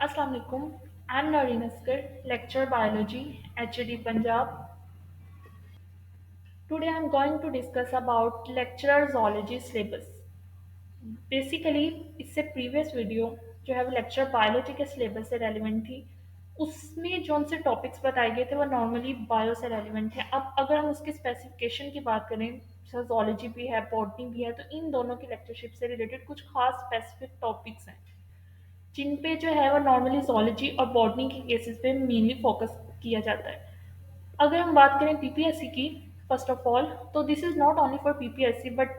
Assalamu alaikum. I'm Nareen Askar, lecturer biology, HED Punjab. Today I'm going to discuss about lecturer zoology syllabus. Basically इससे previous video जो है वो lecture biology के syllabus से relevant थी। उसमें जो हमसे टॉपिक्स बताए गए थे वो नॉर्मली बायो से रेलिवेंट थे। अब अगर हम उसकी स्पेसिफिकेशन की बात करें, जोलॉजी भी है, बॉटनी भी है, तो इन दोनों की लेक्चरशिप से रिलेटेड कुछ खास स्पेसिफिक टॉपिक्स हैं जिन पे जो है वो नॉर्मली zoology और बॉटनी के केसेस पे मेनली फोकस किया जाता है। अगर हम बात करें पीपीएससी की, फर्स्ट ऑफ ऑल तो this is not only for PPSC but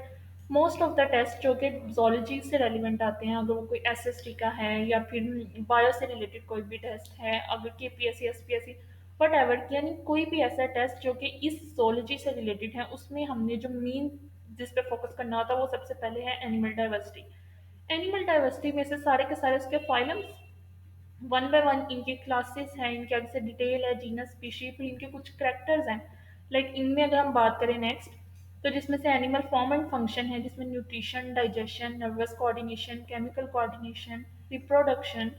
most of the test जो कि जोलॉजी से रेलिवेंट आते हैं, अगर वो कोई एसएसटी का है या फिर बायो से रिलेटेड कोई भी टेस्ट है, अगर केपीएससी एसपीएससी वट एवर, यानी कोई भी ऐसा टेस्ट जो कि इस जोलॉजी से रिलेटेड है, उसमें हमने जो मेन जिस पे फोकस करना होता है वो सबसे पहले है एनिमल डाइवर्सिटी। एनिमल डाइवर्सिटी में से सारे के सारे उसके फाइलम्स, वन बाय वन इनके क्लासेस हैं, इनके आगे से डिटेल है, जीनस स्पीशी, फिर इनके कुछ करेक्टर्स हैं। लाइक इनमें अगर हम बात करें नेक्स्ट, तो जिसमें से एनिमल फॉर्म एंड फंक्शन है, जिसमें nutrition, digestion, nervous coordination, chemical coordination, reproduction,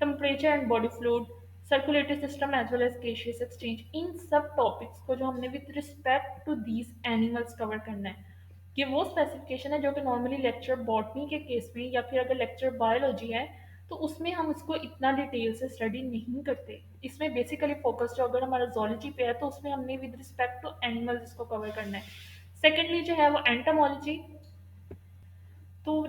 temperature and body fluid, circulatory system as well as gaseous exchange, इन सब टॉपिक्स को जो हमने with respect to these animals cover करना है। ये वो स्पेसिफिकेशन है जो कि नॉर्मली लेक्चर बॉटनी के केस में या फिर अगर लेक्चर बायोलॉजी है तो उसमें हम इसको इतना डिटेल से स्टडी नहीं करते। इसमें बेसिकली फोकस जो अगर हमारा जोलॉजी पे है तो उसमें हमने विद रिस्पेक्ट टू एनिमल्स इसको कवर करना है। सेकेंडली जो है वो एंटोमोलॉजी। तो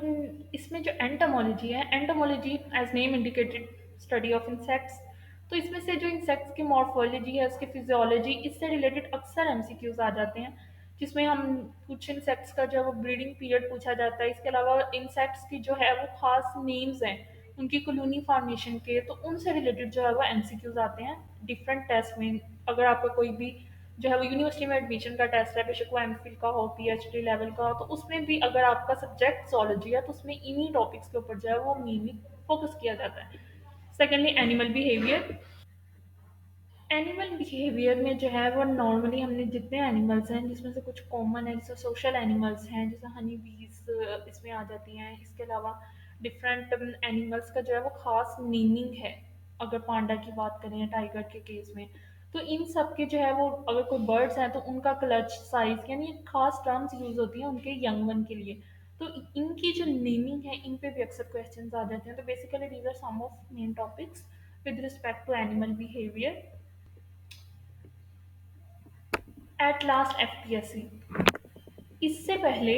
इसमें जो एंटोमोलॉजी है, entomology as name indicated study of insects. तो इसमें से जो इंसेक्ट्स की मॉर्फोलॉजी है, उसकी फिजियोलॉजी, इससे रिलेटेड अक्सर एमसीक्यूज आ जाते हैं, जिसमें हम कुछ इंसेक्ट्स का जो है वो ब्रीडिंग पीरियड पूछा जाता है। इसके अलावा इंसेक्ट्स की जो है वो खास नेम्स हैं उनकी कॉलोनी फॉर्मेशन के, तो उनसे रिलेटेड जो है वो एमसीक्यूज आते हैं डिफरेंट टेस्ट में। अगर आपका कोई भी जो है वो यूनिवर्सिटी में एडमिशन का टेस्ट है, बेशक वो एमफिल का हो, पीएचडी लेवल का हो, तो उसमें भी अगर आपका सब्जेक्ट जोलॉजी है तो उसमें इन्हीं टॉपिक्स के ऊपर जो है वो मेनली फोकस किया जाता है। Secondly animal behaviour. Animal behaviour में जो है वो नॉर्मली हमने जितने एनिमल्स हैं जिसमें से कुछ कॉमन है, जैसे सोशल एनिमल्स हैं, जैसे हनी बीज इसमें आ जाती हैं। इसके अलावा डिफरेंट एनिमल्स का जो है वो खास मीनिंग है। अगर पांडा की बात करें टाइगर के केस में, तो इन सब के जो है वो अगर कोई बर्ड्स हैं तो उनका क्लच साइज, यानी खास टर्म्स यूज होती हैं उनके यंग वन के लिए। तो इनकी जो नेमिंग है इन पे भी अक्सर क्वेश्चंस आ जाते हैं। तो basically these are some of main topics with respect to animal behaviour. At last FPSC. इससे पहले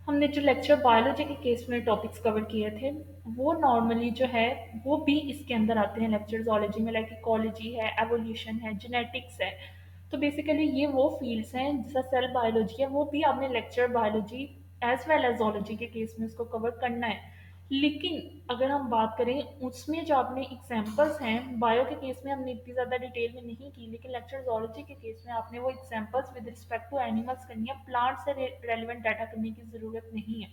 हमने जो लेक्चर बायोलॉजी के केस में टॉपिक्स कवर किए थे वो नॉर्मली जो है वो भी इसके अंदर आते हैं लेक्चर जोलॉजी में, लाइक इकोलॉजी है, एवोल्यूशन है, जेनेटिक्स है। तो बेसिकली ये वो फील्ड्स हैं, जैसा सेल बायोलॉजी है वो भी आपने lecture biology as well as zoology के केस में उसको कवर करना है। लेकिन अगर हम बात करें उसमें जो आपने एग्जांपल्स हैं, बायो के केस में हमने इतनी ज़्यादा डिटेल में नहीं की, लेकिन लेक्चर जोलॉजी के केस में आपने वो examples with respect to animals करनी है, प्लांट से रेलिवेंट डाटा करने की ज़रूरत नहीं है।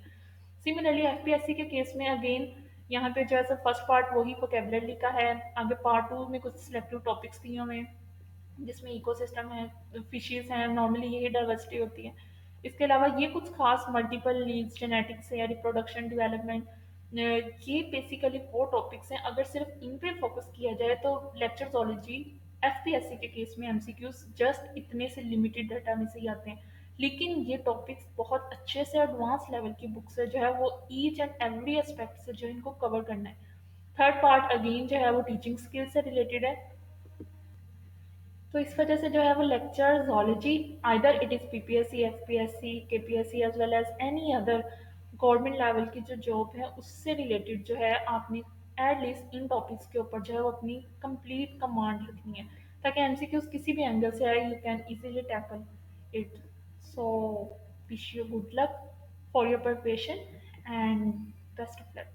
सिमिलरली एफपीएससी के केस में अगेन यहाँ पे जो है फर्स्ट पार्ट वही वोकेबलरी का है, आगे पार्ट टू में कुछ सिलेक्टिव टॉपिक्स दिए हुए हैं जिसमें इकोसिस्टम है, फिशेस हैं, नॉर्मली यही डाइवर्सिटी होती है। इसके अलावा ये कुछ खास मल्टीपल लीड्स, जेनेटिक्स है, रिप्रोडक्शन, डेवलपमेंट, ये बेसिकली वो टॉपिक्स हैं। अगर सिर्फ इन पे फोकस किया जाए तो लेक्चर जोलॉजी एफपीएससी के केस में एमसीक्यूज जस्ट इतने से लिमिटेड डाटा में से ही आते हैं। लेकिन ये टॉपिक्स बहुत अच्छे से एडवांस लेवल की बुक से जो है वो ईच एंड एवरी एस्पेक्ट से जो इनको कवर करना है। थर्ड पार्ट अगेन जो है वो टीचिंग स्किल से रिलेटेड है। तो इस वजह से जो है वो lecture zoology either it is PPSC, FPSC, KPSC as well as any other government level की जो जॉब है उससे रिलेटेड जो है आपने एटलीस्ट इन टॉपिक्स के ऊपर जो है वो अपनी कंप्लीट कमांड रखनी है, ताकि एमसीक्यूज किसी भी एंगल से आए you can easily tackle it. So wish you good luck for your preparation and best of luck.